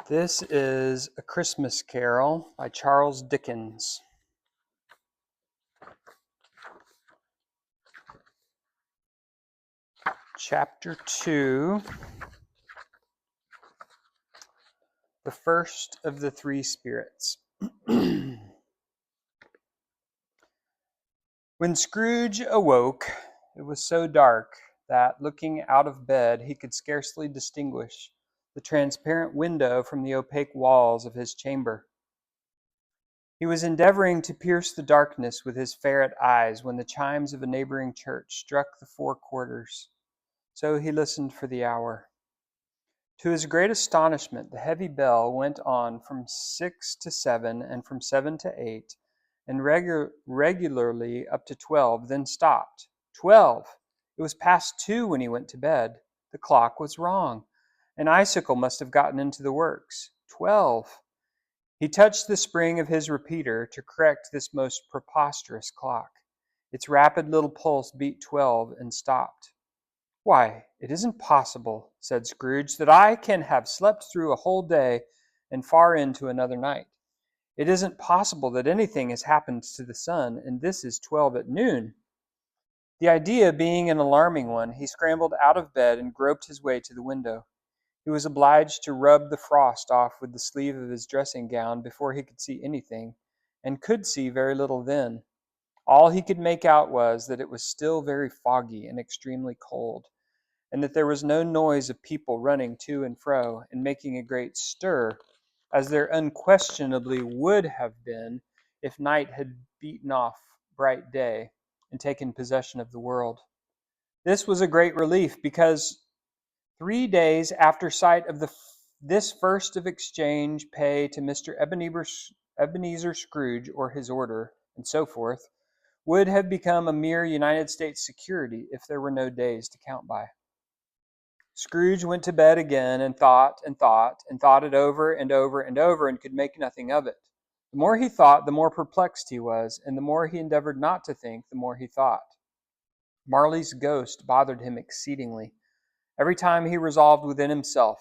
This is A Christmas Carol by Charles Dickens. Chapter 2, the first of the three spirits. When Scrooge awoke, it was so dark that, looking out of bed, he could scarcely distinguish the transparent window from the opaque walls of his chamber. He was endeavoring to pierce the darkness with his ferret eyes when the chimes of a neighboring church struck the 4 quarters. So he listened for the hour. To his great astonishment, the heavy bell went on from 6 to 7 and from 7 to 8, and regularly up to 12, then stopped. 12! It was past 2 when he went to bed. The clock was wrong. An icicle must have gotten into the works. 12! He touched the spring of his repeater to correct this most preposterous clock. Its rapid little pulse beat 12 and stopped. "Why, it isn't possible," said Scrooge, "that I can have slept through a whole day and far into another night. It isn't possible that anything has happened to the sun, and this is 12 at noon." The idea being an alarming one, he scrambled out of bed and groped his way to the window. He was obliged to rub the frost off with the sleeve of his dressing gown before he could see anything, and could see very little then. All he could make out was that it was still very foggy and extremely cold, and that there was no noise of people running to and fro and making a great stir, as there unquestionably would have been if night had beaten off bright day and taken possession of the world. This was a great relief, because 3 days after sight of this first of exchange pay to Mr. Ebenezer Scrooge, or his order, and so forth, would have become a mere United States security if there were no days to count by. Scrooge went to bed again and thought and thought and thought it over and over and over, and could make nothing of it. The more he thought, the more perplexed he was, and the more he endeavored not to think, the more he thought. Marley's ghost bothered him exceedingly. Every time he resolved within himself,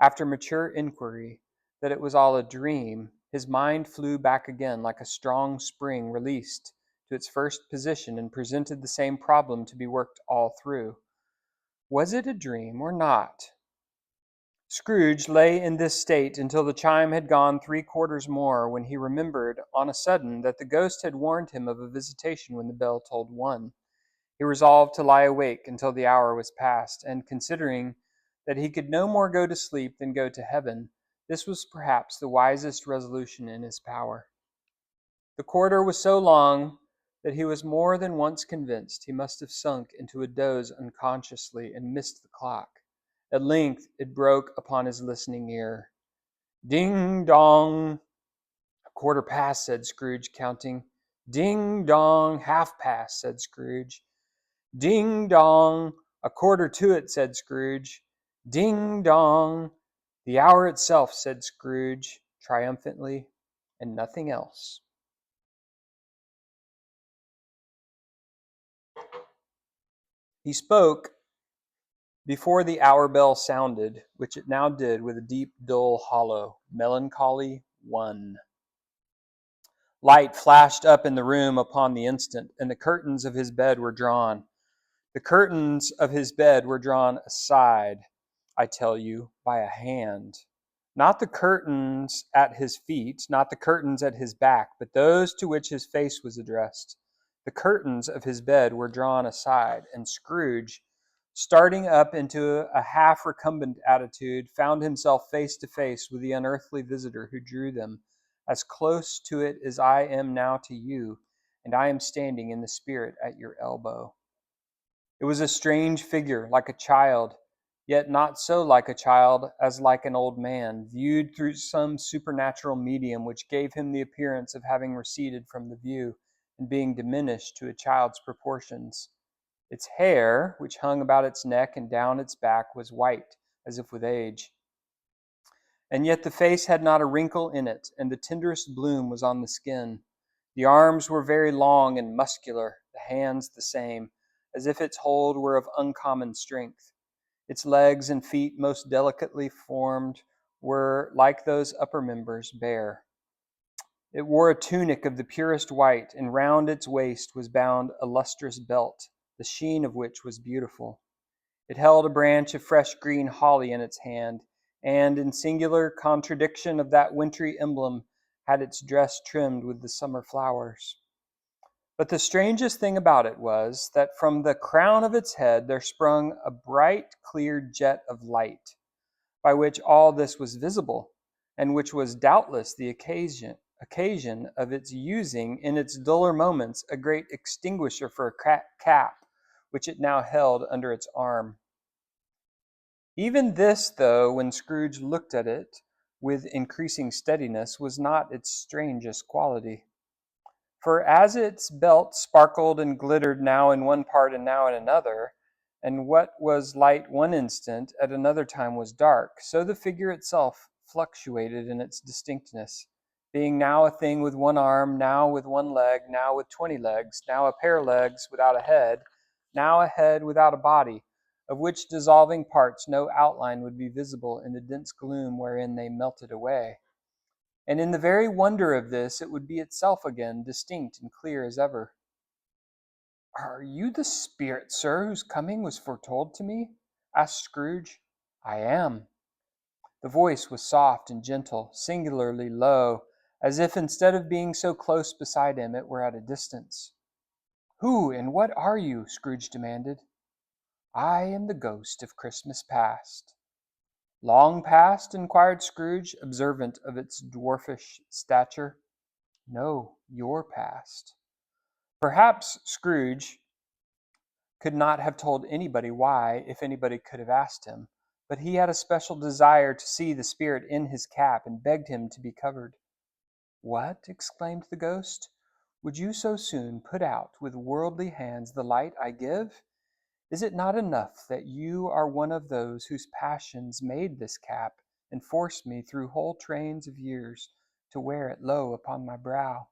after mature inquiry, that it was all a dream, his mind flew back again like a strong spring released to its first position, and presented the same problem to be worked all through. Was it a dream or not? Scrooge lay in this state until the chime had gone 3 quarters more, when he remembered on a sudden that the ghost had warned him of a visitation when the bell tolled 1. He resolved to lie awake until the hour was past, and considering that he could no more go to sleep than go to heaven, this was perhaps the wisest resolution in his power. The quarter was so long that he was more than once convinced he must have sunk into a doze unconsciously and missed the clock. At length it broke upon his listening ear. "Ding dong!" "A quarter past," said Scrooge, counting. "Ding dong! Half past," said Scrooge. "Ding dong! A quarter to it," said Scrooge. "Ding dong! The hour itself," said Scrooge, triumphantly, "and nothing else." He spoke before the hour bell sounded, which it now did with a deep, dull, hollow, melancholy 1. Light flashed up in the room upon the instant, and the curtains of his bed were drawn. The curtains of his bed were drawn aside, I tell you, by a hand. Not the curtains at his feet, not the curtains at his back, but those to which his face was addressed. The curtains of his bed were drawn aside, and Scrooge, starting up into a half recumbent attitude, found himself face to face with the unearthly visitor who drew them, as close to it as I am now to you, and I am standing in the spirit at your elbow. It was a strange figure, like a child, yet not so like a child as like an old man, viewed through some supernatural medium which gave him the appearance of having receded from the view, and being diminished to a child's proportions. Its hair, which hung about its neck and down its back, was white, as if with age. And yet the face had not a wrinkle in it, and the tenderest bloom was on the skin. The arms were very long and muscular, the hands the same, as if its hold were of uncommon strength. Its legs and feet, most delicately formed, were, like those upper members, bare. It wore a tunic of the purest white, and round its waist was bound a lustrous belt, the sheen of which was beautiful. It held a branch of fresh green holly in its hand, and, in singular contradiction of that wintry emblem, had its dress trimmed with the summer flowers. But the strangest thing about it was that from the crown of its head there sprung a bright, clear jet of light, by which all this was visible, and which was doubtless the occasion of its using in its duller moments a great extinguisher for a cap, which it now held under its arm. Even this, though, when Scrooge looked at it with increasing steadiness, was not its strangest quality. For as its belt sparkled and glittered now in one part and now in another, and what was light one instant at another time was dark, so the figure itself fluctuated in its distinctness, being now a thing with one arm, now with one leg, now with 20 legs, now a pair of legs without a head, now a head without a body, of which dissolving parts no outline would be visible in the dense gloom wherein they melted away. And in the very wonder of this, it would be itself again, distinct and clear as ever. "Are you the spirit, sir, whose coming was foretold to me?" asked Scrooge. "I am." The voice was soft and gentle, singularly low, as if instead of being so close beside him, it were at a distance. "Who and what are you?" Scrooge demanded. "I am the ghost of Christmas past." "Long past?" inquired Scrooge, observant of its dwarfish stature. "No, your past." Perhaps Scrooge could not have told anybody why, if anybody could have asked him, but he had a special desire to see the spirit in his cap, and begged him to be covered. "What!" exclaimed the ghost. "Would you so soon put out with worldly hands the light I give? Is it not enough that you are one of those whose passions made this cap, and forced me through whole trains of years to wear it low upon my brow?"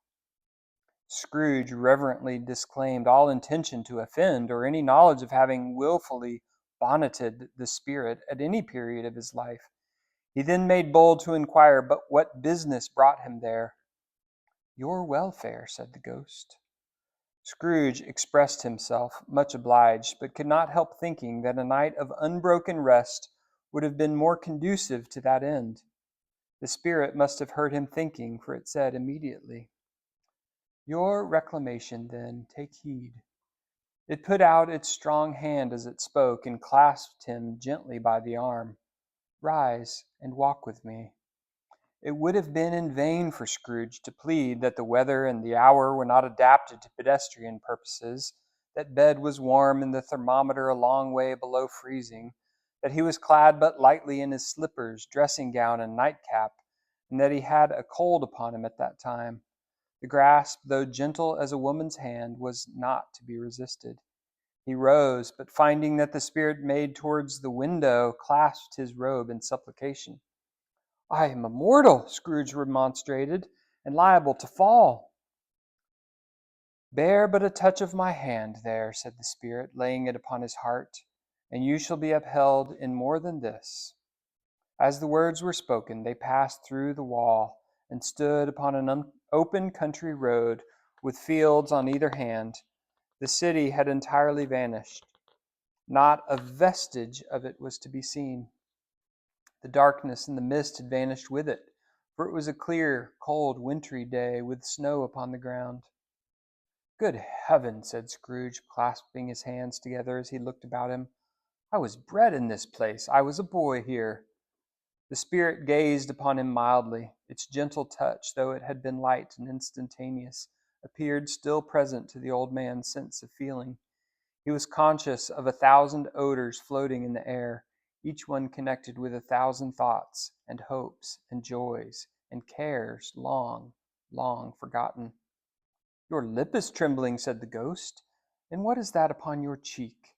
Scrooge reverently disclaimed all intention to offend, or any knowledge of having wilfully bonneted the spirit at any period of his life. He then made bold to inquire but what business brought him there. "Your welfare," said the ghost. Scrooge expressed himself much obliged, but could not help thinking that a night of unbroken rest would have been more conducive to that end. The spirit must have heard him thinking, for it said immediately, "Your reclamation, then, take heed." It put out its strong hand as it spoke, and clasped him gently by the arm. "Rise and walk with me." It would have been in vain for Scrooge to plead that the weather and the hour were not adapted to pedestrian purposes, that bed was warm and the thermometer a long way below freezing, that he was clad but lightly in his slippers, dressing gown, and nightcap, and that he had a cold upon him at that time. The grasp, though gentle as a woman's hand, was not to be resisted. He rose, but finding that the spirit made towards the window, clasped his robe in supplication. "I am immortal," Scrooge remonstrated, "and liable to fall." "Bear but a touch of my hand there," said the spirit, laying it upon his heart, "and you shall be upheld in more than this." As the words were spoken, they passed through the wall, and stood upon an open country road, with fields on either hand. The city had entirely vanished. Not a vestige of it was to be seen. The darkness and the mist had vanished with it, for it was a clear, cold, wintry day, with snow upon the ground. "Good heaven!" said Scrooge, clasping his hands together as he looked about him. "I was bred in this place. I was a boy here." The spirit gazed upon him mildly. Its gentle touch, though it had been light and instantaneous, appeared still present to the old man's sense of feeling. He was conscious of 1,000 odors floating in the air, each one connected with 1,000 thoughts, and hopes, and joys, and cares long, long forgotten. "Your lip is trembling," said the ghost. "And what is that upon your cheek?"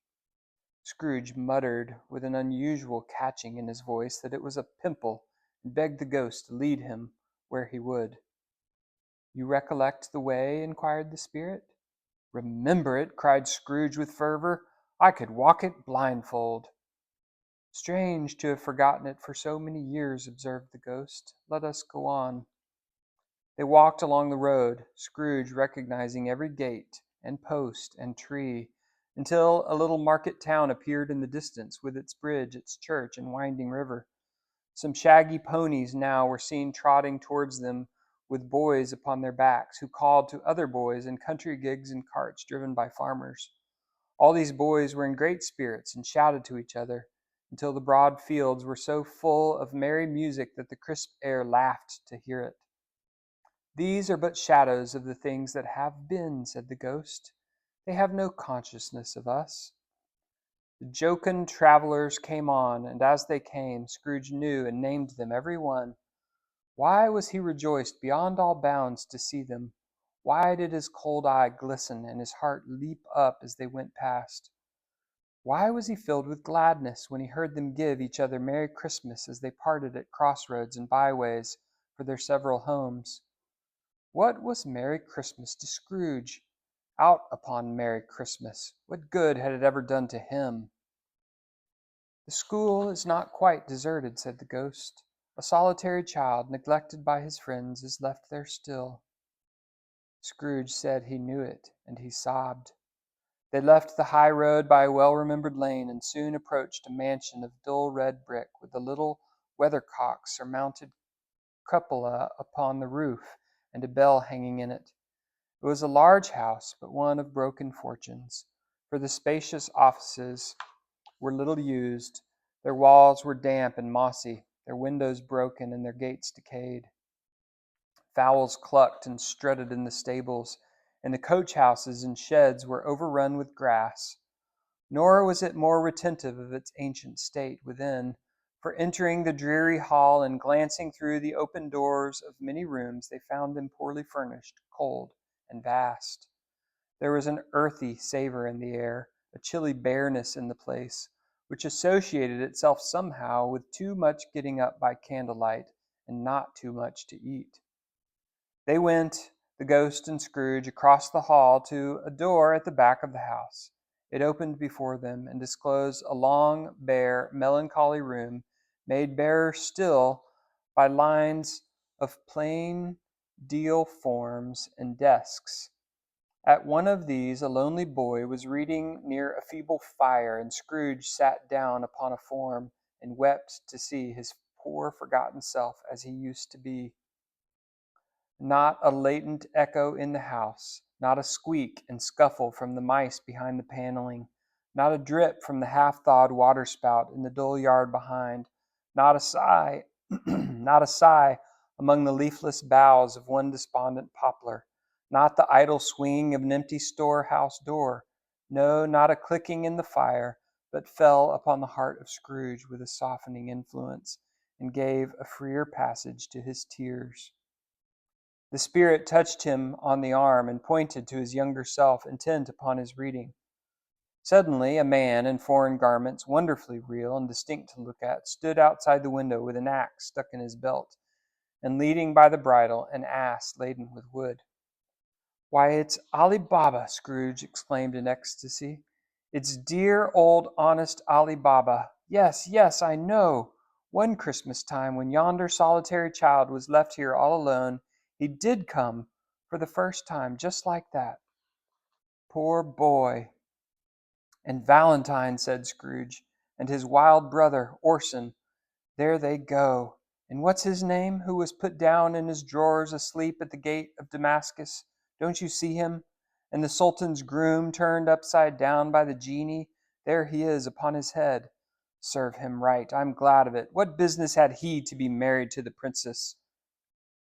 Scrooge muttered with an unusual catching in his voice that it was a pimple, and begged the ghost to lead him where he would. "You recollect the way?" inquired the spirit. "Remember it!" cried Scrooge with fervor. "I could walk it blindfold." Strange to have forgotten it for so many years, observed the ghost. Let us go on. They walked along the road, Scrooge recognizing every gate and post and tree, until a little market town appeared in the distance, with its bridge, its church, and winding river. Some shaggy ponies now were seen trotting towards them with boys upon their backs, who called to other boys in country gigs and carts driven by farmers. All these boys were in great spirits and shouted to each other, until the broad fields were so full of merry music that the crisp air laughed to hear it. These are but shadows of the things that have been, said the ghost. They have no consciousness of us. The jocund travelers came on, and as they came, Scrooge knew and named them every one. Why was he rejoiced beyond all bounds to see them? Why did his cold eye glisten and his heart leap up as they went past? Why was he filled with gladness when he heard them give each other Merry Christmas as they parted at crossroads and byways for their several homes? What was Merry Christmas to Scrooge? Out upon Merry Christmas! What good had it ever done to him? The school is not quite deserted, said the ghost. A solitary child, neglected by his friends, is left there still. Scrooge said he knew it, and he sobbed. They left the high road by a well-remembered lane, and soon approached a mansion of dull red brick, with a little weathercock-surmounted cupola upon the roof, and a bell hanging in it. It was a large house, but one of broken fortunes, for the spacious offices were little used, their walls were damp and mossy, their windows broken, and their gates decayed. Fowls clucked and strutted in the stables, and the coach houses and sheds were overrun with grass. Nor was it more retentive of its ancient state within, for entering the dreary hall and glancing through the open doors of many rooms, they found them poorly furnished, cold, and vast. There was an earthy savor in the air, a chilly bareness in the place, which associated itself somehow with too much getting up by candlelight and not too much to eat. They went, the ghost and Scrooge, across the hall to a door at the back of the house. It opened before them and disclosed a long, bare, melancholy room, made barer still by lines of plain deal forms and desks. At one of these a lonely boy was reading near a feeble fire, and Scrooge sat down upon a form and wept to see his poor forgotten self as he used to be. Not a latent echo in the house, not a squeak and scuffle from the mice behind the paneling, not a drip from the half-thawed waterspout in the dull yard behind, not a sigh, not a sigh among the leafless boughs of one despondent poplar, not the idle swinging of an empty storehouse door, no, not a clicking in the fire, but fell upon the heart of Scrooge with a softening influence, and gave a freer passage to his tears. The spirit touched him on the arm and pointed to his younger self, intent upon his reading. Suddenly, a man in foreign garments, wonderfully real and distinct to look at, stood outside the window with an axe stuck in his belt, and leading by the bridle an ass laden with wood. "Why, it's Ali Baba!" Scrooge exclaimed in ecstasy. "It's dear old honest Ali Baba! Yes, yes, I know! One Christmas time, when yonder solitary child was left here all alone, he did come, for the first time, just like that. Poor boy!" "And Valentine," said Scrooge, "and his wild brother, Orson. There they go. And what's his name, who was put down in his drawers asleep at the gate of Damascus? Don't you see him? And the Sultan's groom turned upside down by the genie? There he is upon his head. Serve him right. I'm glad of it. What business had he to be married to the princess?"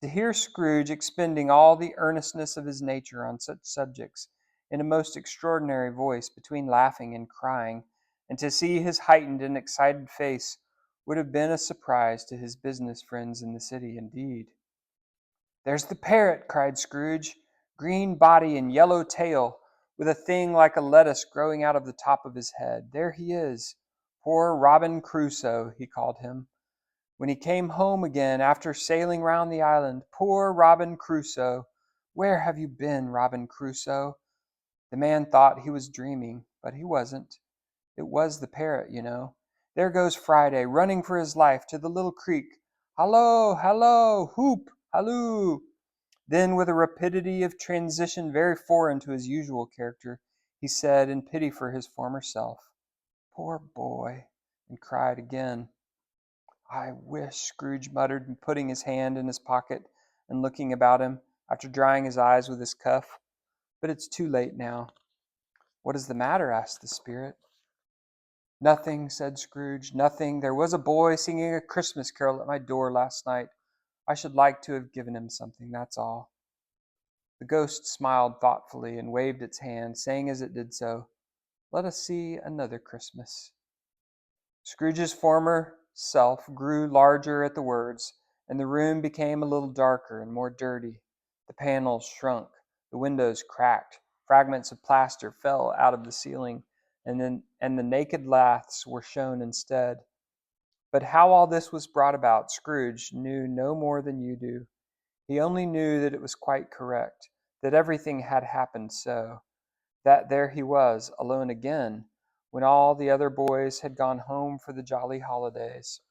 To hear Scrooge expending all the earnestness of his nature on such subjects, in a most extraordinary voice, between laughing and crying, and to see his heightened and excited face, would have been a surprise to his business friends in the city indeed. "There's the parrot!" cried Scrooge. "Green body and yellow tail, with a thing like a lettuce growing out of the top of his head. There he is. Poor Robin Crusoe, he called him, when he came home again after sailing round the island. Poor Robin Crusoe! Where have you been, Robin Crusoe?" The man thought he was dreaming, but he wasn't. It was the parrot, you know. There goes Friday, running for his life to the little creek. Hallo, hallo, whoop, halloo. Then, with a rapidity of transition very foreign to his usual character, he said in pity for his former self, "Poor boy," and cried again. "I wish," Scrooge muttered, putting his hand in his pocket and looking about him, after drying his eyes with his cuff. "But it's too late now." "What is the matter?" asked the spirit. "Nothing," said Scrooge, "nothing. There was a boy singing a Christmas carol at my door last night. I should like to have given him something, that's all." The ghost smiled thoughtfully and waved its hand, saying as it did so, "Let us see another Christmas." Scrooge's former self grew larger at the words, and the room became a little darker and more dirty. The panels shrunk, the windows cracked, fragments of plaster fell out of the ceiling, and the naked laths were shown instead. But how all this was brought about, Scrooge knew no more than you do. He only knew that it was quite correct, that everything had happened so, that there he was, alone again, when all the other boys had gone home for the jolly holidays.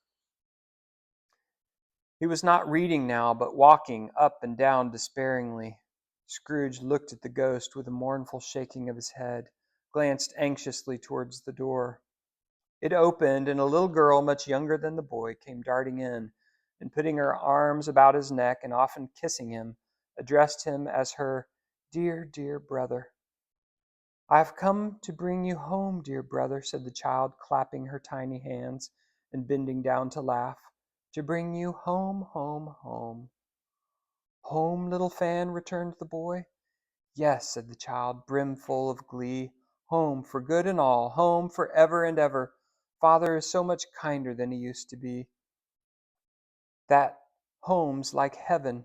He was not reading now, but walking up and down despairingly. Scrooge looked at the ghost with a mournful shaking of his head, glanced anxiously towards the door. It opened, and a little girl much younger than the boy came darting in, and putting her arms about his neck and often kissing him, addressed him as her "dear, dear brother." "I have come to bring you home, dear brother," said the child, clapping her tiny hands and bending down to laugh. "To bring you home, home, home." "Home, little Fan?" returned the boy. "Yes," said the child, brimful of glee. "Home for good and all. Home for ever and ever. Father is so much kinder than he used to be. That home's like heaven.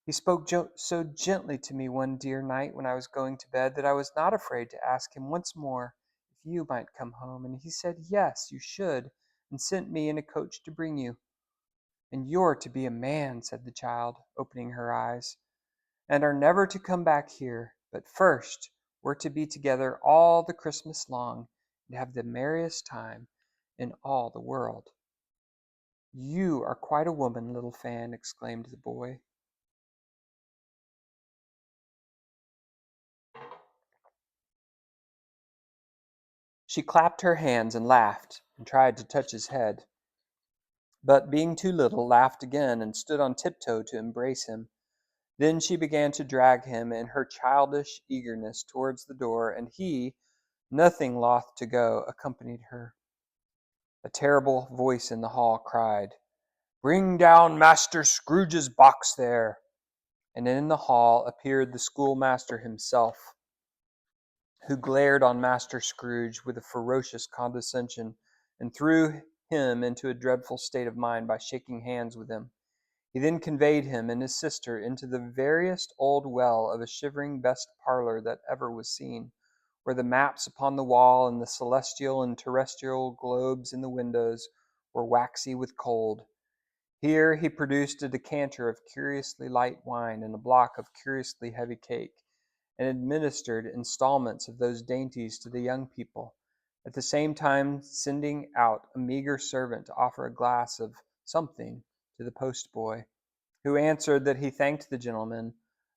He spoke so gently to me one dear night when I was going to bed that I was not afraid to ask him once more if you might come home, and he said yes, you should, and sent me in a coach to bring you. And you're to be a man," said the child, opening her eyes, "and are never to come back here. But first we're to be together all the Christmas long, and have the merriest time in all the world." "You are quite a woman, little Fan," exclaimed the boy. She clapped her hands and laughed, and tried to touch his head, but being too little, laughed again and stood on tiptoe to embrace him. Then she began to drag him in her childish eagerness towards the door, and he, nothing loth to go, accompanied her. A terrible voice in the hall cried, "Bring down Master Scrooge's box there!" And in the hall appeared the schoolmaster himself, who glared on Master Scrooge with a ferocious condescension, and threw him into a dreadful state of mind by shaking hands with him. He then conveyed him and his sister into the veriest old well of a shivering best parlor that ever was seen, where the maps upon the wall and the celestial and terrestrial globes in the windows were waxy with cold. Here he produced a decanter of curiously light wine and a block of curiously heavy cake, and administered installments of those dainties to the young people, at the same time sending out a meager servant to offer a glass of something to the post-boy, who answered that he thanked the gentleman,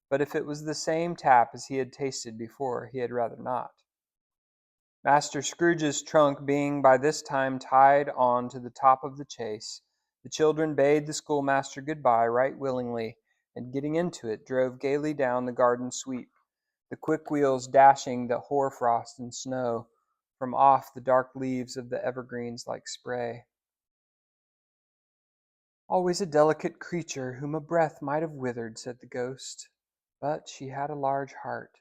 but if it was the same tap as he had tasted before, he had rather not. Master Scrooge's trunk being by this time tied on to the top of the chaise, the children bade the schoolmaster good-bye right willingly, and getting into it, drove gaily down the garden sweep, the quick wheels dashing the hoar-frost and snow from off the dark leaves of the evergreens like spray. "Always a delicate creature whom a breath might have withered," said the ghost. "But she had a large heart."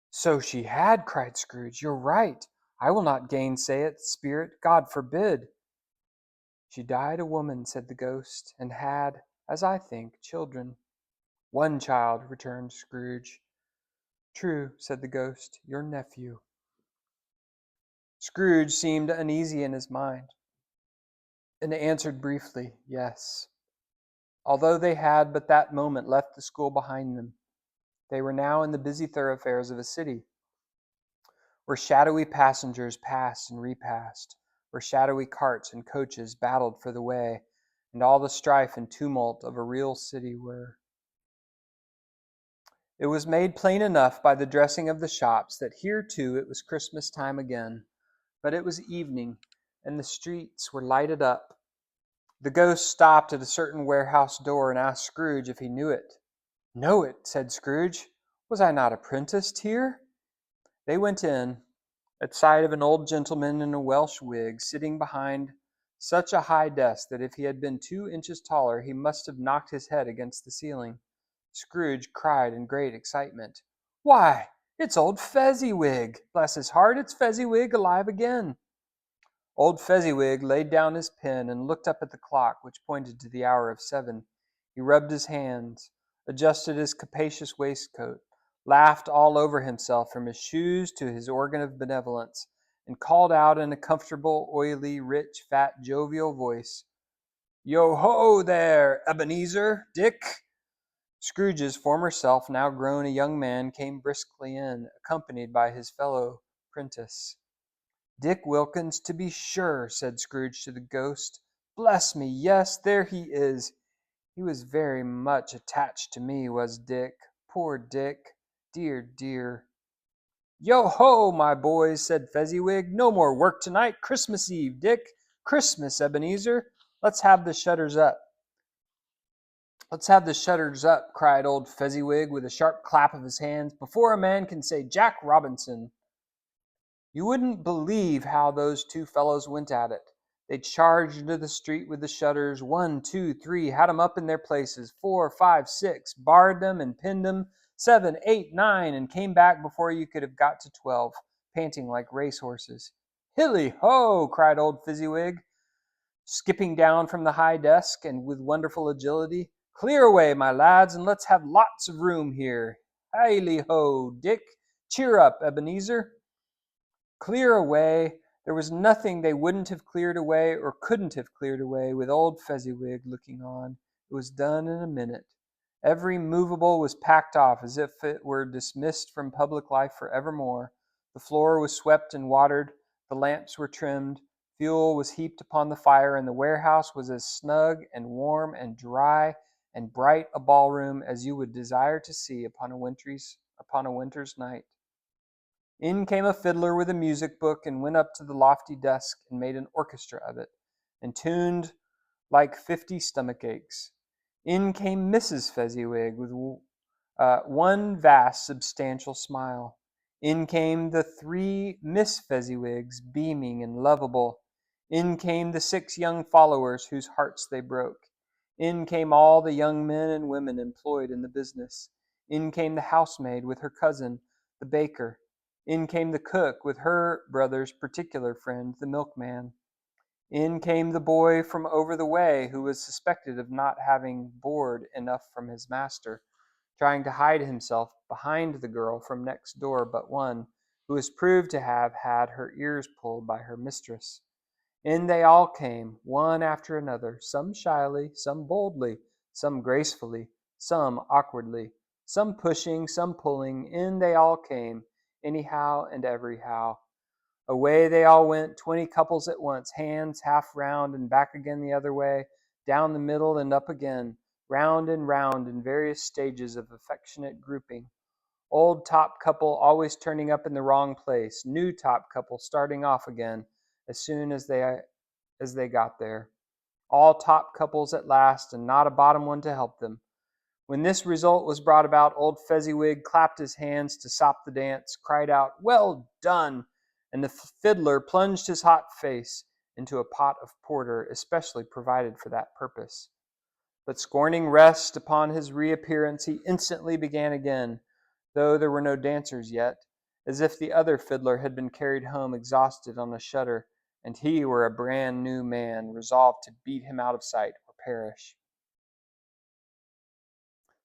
"So she had!" cried Scrooge. "You're right. I will not gainsay it, spirit. God forbid!" "She died a woman," said the ghost, "and had, as I think, children." "One child," returned Scrooge. "True," said the ghost. "Your nephew." Scrooge seemed uneasy in his mind, and answered briefly, "Yes." Although they had but that moment left the school behind them, they were now in the busy thoroughfares of a city, where shadowy passengers passed and repassed, where shadowy carts and coaches battled for the way, and all the strife and tumult of a real city were. It was made plain enough by the dressing of the shops that here too it was Christmas time again, but it was evening, and the streets were lighted up. The ghost stopped at a certain warehouse door and asked Scrooge if he knew it. Know it, said Scrooge. Was I not apprenticed here? They went in, at sight of an old gentleman in a Welsh wig sitting behind such a high desk that if he had been 2 inches taller he must have knocked his head against the ceiling. Scrooge cried in great excitement. Why, it's old Fezziwig! Bless his heart, it's Fezziwig alive again! Old Fezziwig laid down his pen and looked up at the clock, which pointed to the hour of 7. He rubbed his hands, adjusted his capacious waistcoat, laughed all over himself from his shoes to his organ of benevolence, and called out in a comfortable, oily, rich, fat, jovial voice, Yo-ho there, Ebenezer, Dick! Scrooge's former self, now grown a young man, came briskly in, accompanied by his fellow prentice. Dick Wilkins, to be sure, said Scrooge to the ghost. Bless me, yes, there he is. He was very much attached to me, was Dick. Poor Dick. Dear, dear. Yo-ho, my boys, said Fezziwig. No more work tonight. Christmas Eve, Dick. Christmas, Ebenezer. Let's have the shutters up. Let's have the shutters up, cried old Fezziwig with a sharp clap of his hands, before a man can say Jack Robinson. You wouldn't believe how those two fellows went at it. They charged into the street with the shutters, 1, 2, 3, had 'em up in their places, 4, 5, 6, barred them and pinned them, 7, 8, 9, and came back before you could have got to 12, panting like racehorses. Hilly-ho! cried old Fezziwig, skipping down from the high desk, and with wonderful agility. Clear away, my lads, and let's have lots of room here. Hilly-ho, Dick! Cheer up, Ebenezer! Clear away! There was nothing they wouldn't have cleared away or couldn't have cleared away with old Fezziwig looking on. It was done in a minute. Every movable was packed off as if it were dismissed from public life for evermore. The floor was swept and watered, the lamps were trimmed, fuel was heaped upon the fire, and the warehouse was as snug and warm and dry and bright a ballroom as you would desire to see upon a winter's night. In came a fiddler with a music book and went up to the lofty desk and made an orchestra of it, and tuned like 50 stomach aches. In came Mrs. Fezziwig with one vast substantial smile. In came the 3 Miss Fezziwigs, beaming and lovable. In came the 6 young followers whose hearts they broke. In came all the young men and women employed in the business. In came the housemaid with her cousin, the baker. In came the cook with her brother's particular friend, the milkman. In came the boy from over the way who was suspected of not having board enough from his master, trying to hide himself behind the girl from next door but one, who was proved to have had her ears pulled by her mistress. In they all came, one after another, some shyly, some boldly, some gracefully, some awkwardly, some pushing, some pulling. In they all came, anyhow and everyhow. Away they all went, 20 couples at once, hands half round and back again the other way, down the middle and up again, round and round in various stages of affectionate grouping. Old top couple always turning up in the wrong place, new top couple starting off again as soon as they got there. All top couples at last, and not a bottom one to help them. When this result was brought about, old Fezziwig clapped his hands to stop the dance, cried out, Well done! And the fiddler plunged his hot face into a pot of porter especially provided for that purpose. But scorning rest upon his reappearance, he instantly began again, though there were no dancers yet, as if the other fiddler had been carried home exhausted on a shutter, and he were a brand new man, resolved to beat him out of sight or perish.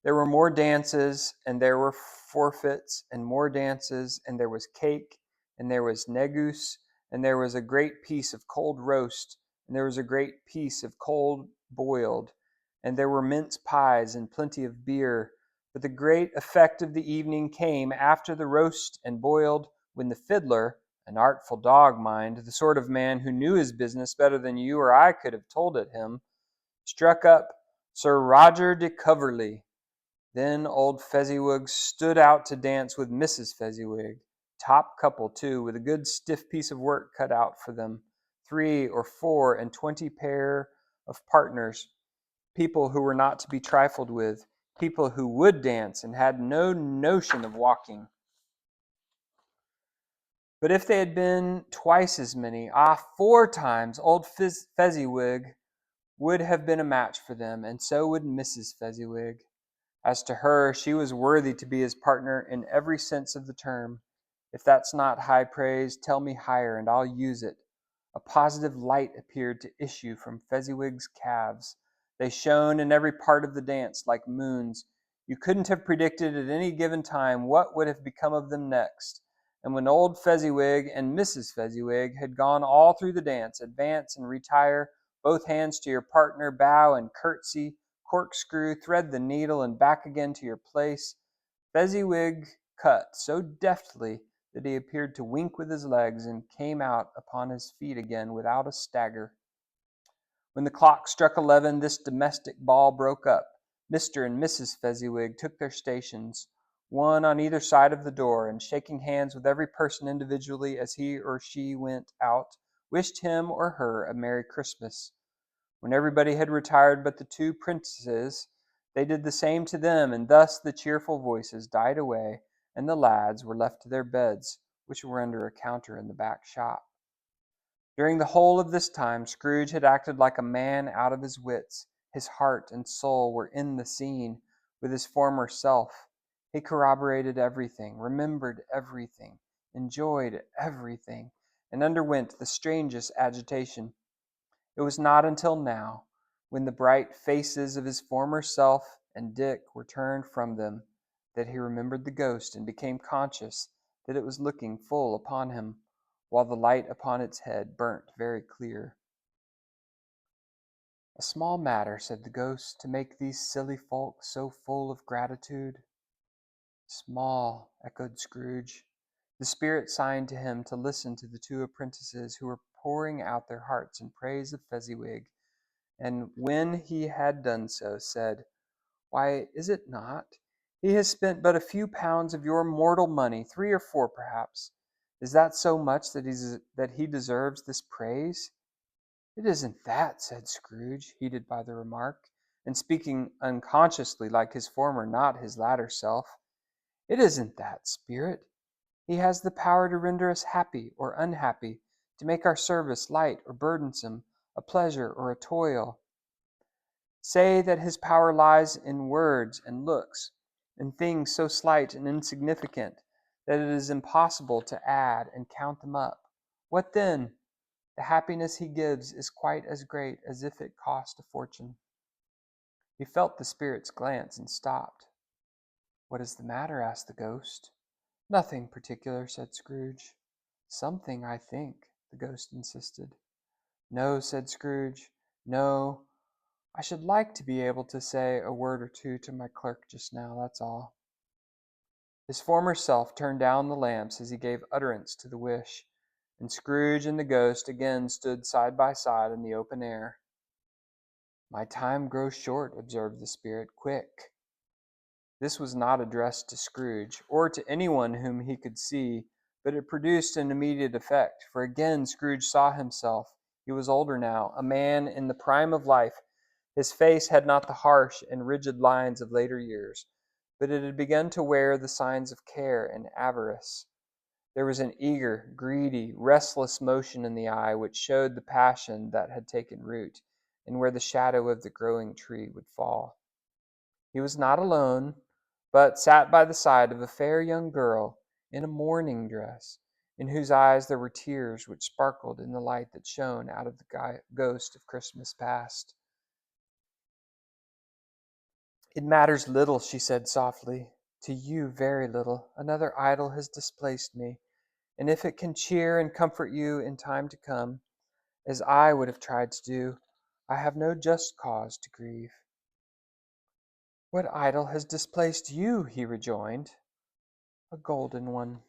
There were more dances, and there were forfeits, and more dances, and there was cake, and there was negus, and there was a great piece of cold roast, and there was a great piece of cold boiled, and there were mince pies and plenty of beer. But the great effect of the evening came after the roast and boiled, when the fiddler, An artful dog, mind, the sort of man who knew his business better than you or I could have told it him, struck up Sir Roger de Coverley. Then old Fezziwig stood out to dance with Mrs. Fezziwig. Top couple, too, with a good stiff piece of work cut out for them. 3 or 4 and 20 pair of partners, people who were not to be trifled with, people who would dance and had no notion of walking. But if they had been twice as many, 4 times, old Fezziwig would have been a match for them, and so would Mrs. Fezziwig. As to her, she was worthy to be his partner in every sense of the term. If that's not high praise, tell me higher, and I'll use it. A positive light appeared to issue from Fezziwig's calves. They shone in every part of the dance like moons. You couldn't have predicted at any given time what would have become of them next. And when old Fezziwig and Mrs. Fezziwig had gone all through the dance, advance and retire, both hands to your partner, bow and curtsy, corkscrew, thread the needle, and back again to your place, Fezziwig cut so deftly that he appeared to wink with his legs and came out upon his feet again without a stagger. When the clock struck 11, this domestic ball broke up. Mr. and Mrs. Fezziwig took their stations, one on either side of the door, and shaking hands with every person individually as he or she went out, wished him or her a Merry Christmas. When everybody had retired but the 2 princesses, they did the same to them, and thus the cheerful voices died away, and the lads were left to their beds, which were under a counter in the back shop. During the whole of this time, Scrooge had acted like a man out of his wits. His heart and soul were in the scene with his former self. He corroborated everything, remembered everything, enjoyed everything, and underwent the strangest agitation. It was not until now, when the bright faces of his former self and Dick were turned from them, that he remembered the ghost and became conscious that it was looking full upon him, while the light upon its head burnt very clear. "A small matter," said the ghost, "to make these silly folk so full of gratitude." "Small," echoed Scrooge. The spirit signed to him to listen to the 2 apprentices who were pouring out their hearts in praise of Fezziwig, and when he had done so, said, "Why, is it not? He has spent but a few pounds of your mortal money, 3 or 4 perhaps. Is that so much that he deserves this praise?" "It isn't that," said Scrooge, heated by the remark, and speaking unconsciously like his former, not his latter self. "It isn't that, spirit. He has the power to render us happy or unhappy, to make our service light or burdensome, a pleasure or a toil. Say that his power lies in words and looks, in things so slight and insignificant that it is impossible to add and count them up. What then? The happiness he gives is quite as great as if it cost a fortune." He felt the spirit's glance and stopped. "What is the matter?" asked the ghost. "Nothing particular," said Scrooge. "Something, I think," the ghost insisted. "No," said Scrooge. "No. I should like to be able to say a word or two to my clerk just now, that's all." His former self turned down the lamps as he gave utterance to the wish, and Scrooge and the ghost again stood side by side in the open air. "My time grows short," observed the spirit. "Quick." This was not addressed to Scrooge, or to anyone whom he could see, but it produced an immediate effect, for again Scrooge saw himself. He was older now, a man in the prime of life. His face had not the harsh and rigid lines of later years, but it had begun to wear the signs of care and avarice. There was an eager, greedy, restless motion in the eye which showed the passion that had taken root, and where the shadow of the growing tree would fall. He was not alone, but sat by the side of a fair young girl in a mourning dress, in whose eyes there were tears which sparkled in the light that shone out of the ghost of Christmas past. "It matters little," she said softly. "To you, very little. Another idol has displaced me, and if it can cheer and comfort you in time to come, as I would have tried to do, I have no just cause to grieve." "What idol has displaced you?" he rejoined. "A golden one."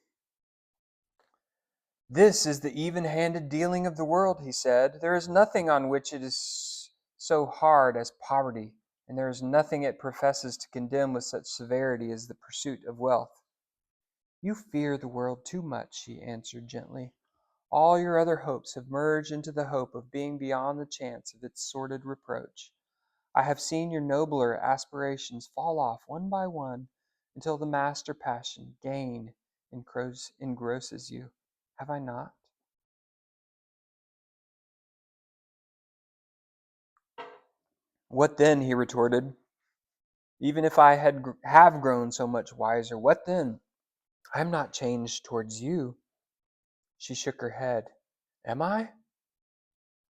This is the even-handed dealing of the world, he said. There is nothing on which it is so hard as poverty, and there is nothing it professes to condemn with such severity as the pursuit of wealth. You fear the world too much, she answered gently. All your other hopes have merged into the hope of being beyond the chance of its sordid reproach. I have seen your nobler aspirations fall off one by one until the master passion, gain, engrosses you. Have I not? What then? He retorted. Even if I have grown so much wiser, what then? I am not changed towards you. She shook her head. Am I?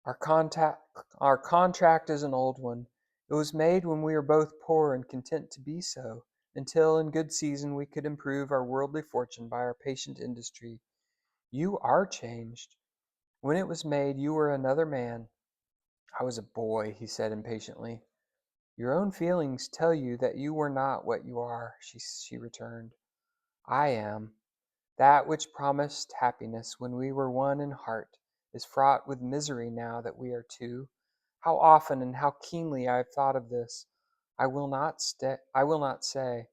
Our our contract is an old one. It was made when we were both poor and content to be so, until in good season we could improve our worldly fortune by our patient industry. You are changed. When it was made, you were another man. I was a boy, he said impatiently. Your own feelings tell you that you were not what you are, she returned. I am. That which promised happiness when we were one in heart is fraught with misery now that we are two. How often and how keenly I have thought of this, I will not say.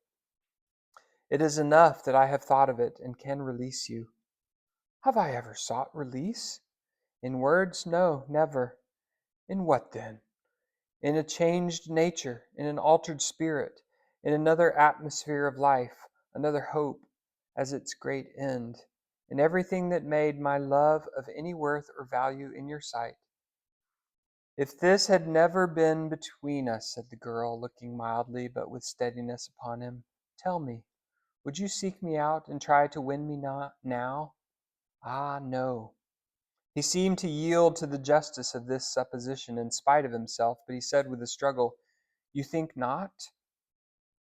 It is enough that I have thought of it and can release you. Have I ever sought release? In words, no, never. In what then? In a changed nature, in an altered spirit, in another atmosphere of life, another hope as its great end, in everything that made my love of any worth or value in your sight. If this had never been between us, said the girl, looking mildly but with steadiness upon him, tell me, would you seek me out and try to win me not now? Ah, no. He seemed to yield to the justice of this supposition in spite of himself, but he said with a struggle, You think not?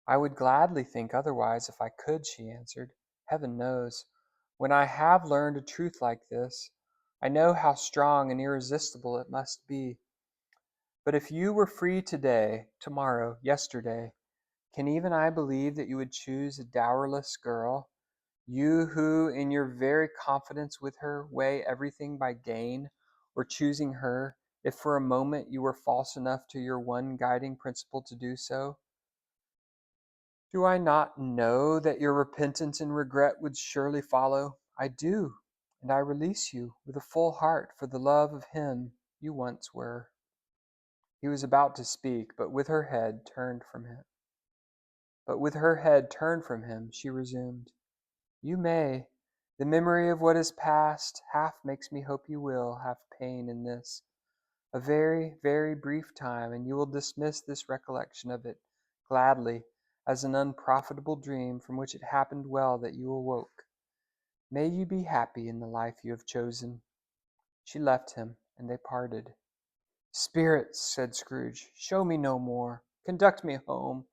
I would gladly think otherwise if I could, she answered. Heaven knows. When I have learned a truth like this, I know how strong and irresistible it must be. But if you were free today, tomorrow, yesterday, can even I believe that you would choose a dowerless girl? You who, in your very confidence with her, weigh everything by gain, or choosing her, if for a moment you were false enough to your one guiding principle to do so? Do I not know that your repentance and regret would surely follow? I do, and I release you with a full heart for the love of him you once were. He was about to speak, but with her head turned from him, she resumed. You may. The memory of what is past half makes me hope you will have pain in this. A very, very brief time, and you will dismiss this recollection of it gladly as an unprofitable dream from which it happened well that you awoke. May you be happy in the life you have chosen. She left him, and they parted. Spirits, said Scrooge, show me no more. Conduct me home.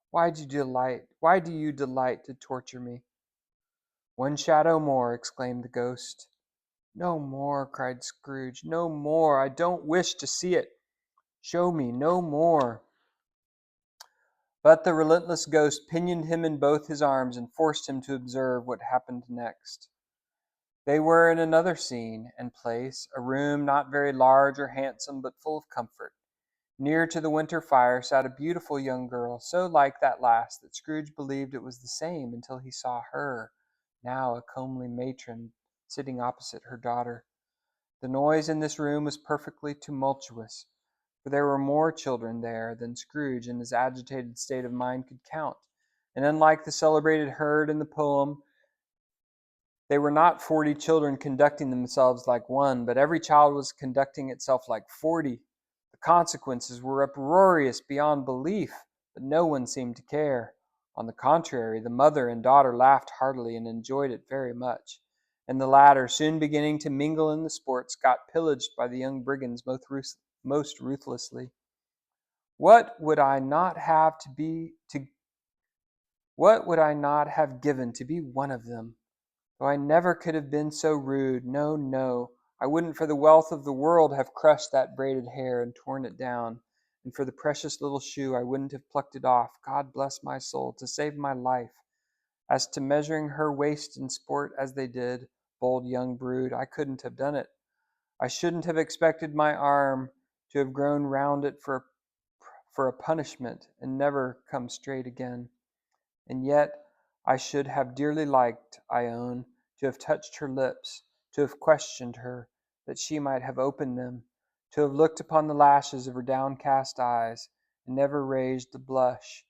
Why do you delight to torture me? One shadow more, exclaimed the ghost. No more, cried Scrooge. No more. I don't wish to see it. Show me no more. But the relentless ghost pinioned him in both his arms and forced him to observe what happened next. They were in another scene and place, a room not very large or handsome, but full of comfort. Near to the winter fire sat a beautiful young girl, so like that last that Scrooge believed it was the same until he saw her, now a comely matron, sitting opposite her daughter. The noise in this room was perfectly tumultuous, for there were more children there than Scrooge in his agitated state of mind could count, and unlike the celebrated herd in the poem, they were not 40 children conducting themselves like one, but every child was conducting itself like 40. The consequences were uproarious beyond belief, but no one seemed to care. On the contrary, the mother and daughter laughed heartily and enjoyed it very much, and the latter, soon beginning to mingle in the sports, got pillaged by the young brigands most ruthlessly. What would I not have what would I not have given to be one of them? Though I never could have been so rude. No, no. I wouldn't for the wealth of the world have crushed that braided hair and torn it down. And for the precious little shoe, I wouldn't have plucked it off, God bless my soul, to save my life. As to measuring her waist in sport as they did, bold young brood. I couldn't have done it. I shouldn't have expected my arm to have grown round it for a punishment and never come straight again. And yet I should have dearly liked, I own, to have touched her lips, to have questioned her, that she might have opened them, to have looked upon the lashes of her downcast eyes, and never raised a blush,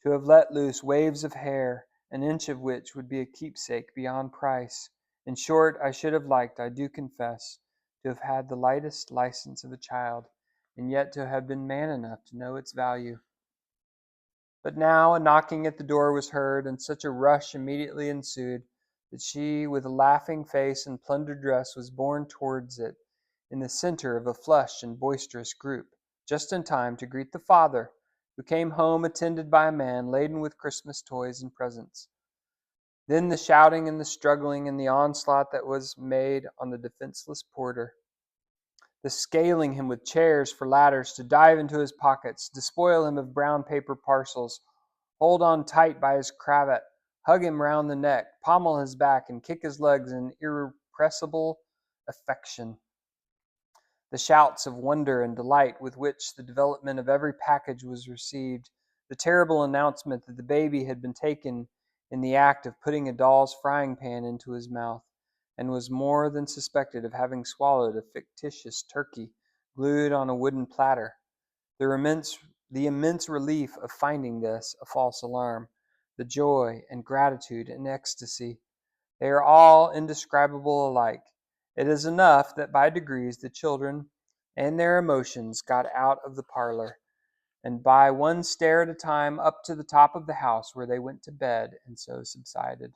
to have let loose waves of hair, an inch of which would be a keepsake beyond price. In short, I should have liked, I do confess, to have had the lightest license of a child, and yet to have been man enough to know its value. But now a knocking at the door was heard, and such a rush immediately ensued that she, with a laughing face and plundered dress, was borne towards it in the center of a flushed and boisterous group, just in time to greet the father, who came home attended by a man laden with Christmas toys and presents. Then the shouting and the struggling and the onslaught that was made on the defenseless porter, the scaling him with chairs for ladders to dive into his pockets, despoil him of brown paper parcels, hold on tight by his cravat, hug him round the neck, pommel his back, and kick his legs in irrepressible affection. The shouts of wonder and delight with which the development of every package was received, the terrible announcement that the baby had been taken in the act of putting a doll's frying pan into his mouth, and was more than suspected of having swallowed a fictitious turkey glued on a wooden platter. The immense relief of finding this a false alarm, the joy and gratitude and ecstasy, they are all indescribable alike. It is enough that by degrees the children and their emotions got out of the parlor, and by one stair at a time up to the top of the house, where they went to bed and so subsided.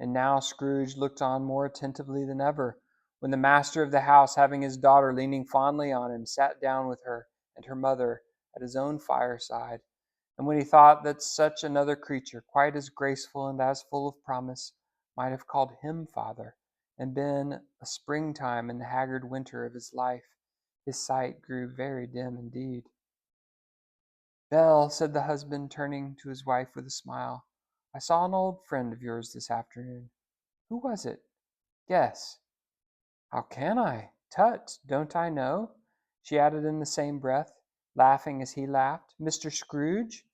And now Scrooge looked on more attentively than ever, when the master of the house, having his daughter leaning fondly on him, sat down with her and her mother at his own fireside, and when he thought that such another creature, quite as graceful and as full of promise, might have called him father, and been a springtime in the haggard winter of his life, his sight grew very dim indeed. "Belle," said the husband, turning to his wife with a smile, "I saw an old friend of yours this afternoon. Who was it? Guess." "How can I? Tut, don't I know?" she added in the same breath, laughing as he laughed. "Mr. Scrooge?"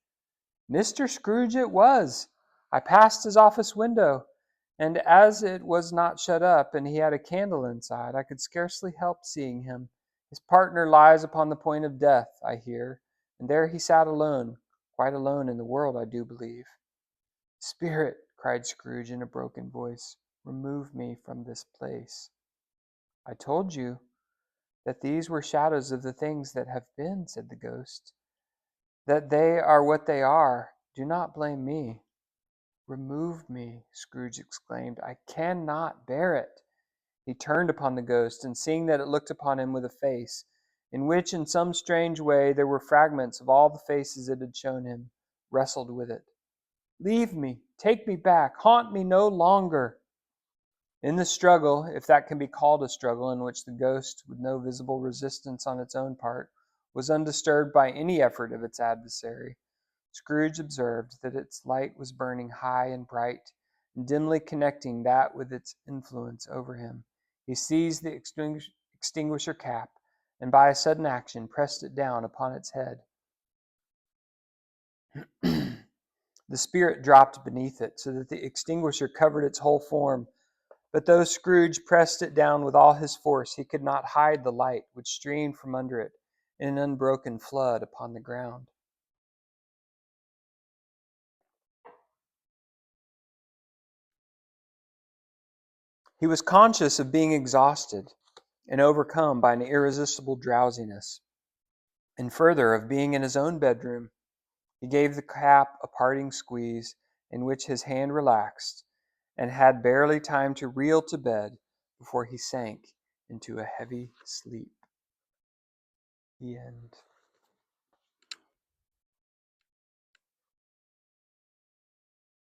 Mr. Scrooge it was. I passed his office window, and as it was not shut up, and he had a candle inside, I could scarcely help seeing him. His partner lies upon the point of death, I hear, and there he sat alone, quite alone in the world, I do believe. "Spirit," cried Scrooge in a broken voice, "remove me from this place." "I told you that these were shadows of the things that have been," said the ghost. "That they are what they are. Do not blame me." "Remove me," Scrooge exclaimed. "I cannot bear it." He turned upon the ghost, and seeing that it looked upon him with a face, in which in some strange way there were fragments of all the faces it had shown him, wrestled with it. "Leave me, take me back, haunt me no longer." In the struggle, if that can be called a struggle, in which the ghost, with no visible resistance on its own part, was undisturbed by any effort of its adversary, Scrooge observed that its light was burning high and bright, and dimly connecting that with its influence over him. He seized the extinguisher cap, and by a sudden action pressed it down upon its head. The spirit dropped beneath it, so that the extinguisher covered its whole form. But though Scrooge pressed it down with all his force, he could not hide the light which streamed from under it in an unbroken flood upon the ground. He was conscious of being exhausted and overcome by an irresistible drowsiness, and further of being in his own bedroom. He gave the cap a parting squeeze, in which his hand relaxed, and had barely time to reel to bed before he sank into a heavy sleep. The end.